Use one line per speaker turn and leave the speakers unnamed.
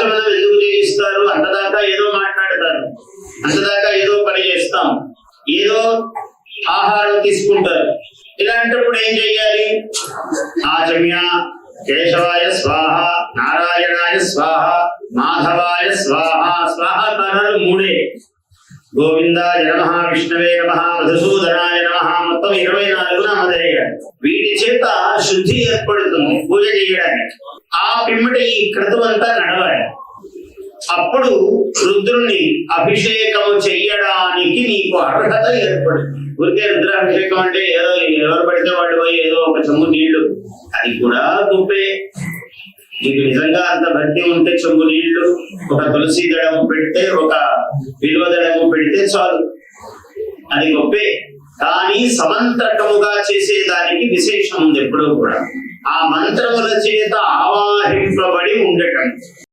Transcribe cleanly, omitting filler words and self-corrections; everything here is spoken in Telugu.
ఆచమనం ఎందుకు చేయిస్తారు? అంతదాకా ఏదో మాట్లాడతారు, అంతదాకా ఏదో పని చేస్తాం, ఏదో ఆహారం తీసుకుంటారు. ఇలాంటప్పుడు ఏం చెయ్యాలి? ఆచమ్య కేశవాయ స్వాహ, నారాయణాయ స్వాహ, మాధవాయ స్వాహ. స్వాహ కారణాలు మూడే. గోవిందాయ నమః, విష్ణవే నమః, మధుసూదనాయ నమః. మొత్తం 24 నామధేయాలు. వీటి చేత శుద్ధి ఏర్పడుతుంది పూజ చేయడానికి. ఆ పిమ్మట ఈ క్రతువు అంతా నడవాలి. అప్పుడు రుద్రుణ్ణి అభిషేకము చెయ్యడానికి నీకు అర్హత ఏర్పడుతుంది. ఊరికే రుద్రాభిషేకం అంటే ఏదో ఎవరు పడితే వాళ్ళు పోయి ఏదో ఒక చెంబు నీళ్లు, అది కూడా గొప్పే. నీకు నిజంగా అంత భక్తి ఉంటే చెంబు నీళ్లు, ఒక తులసి దళము పెడితే, ఒక విలువ దళము పెడితే చాలు, అది గొప్పే. కానీ సమంత్రకముగా చేసేదానికి విశేషం ఉంది ఎప్పుడూ కూడా. ఆ మంత్రముల చేత ఆవాహింపబడి ఉండటం.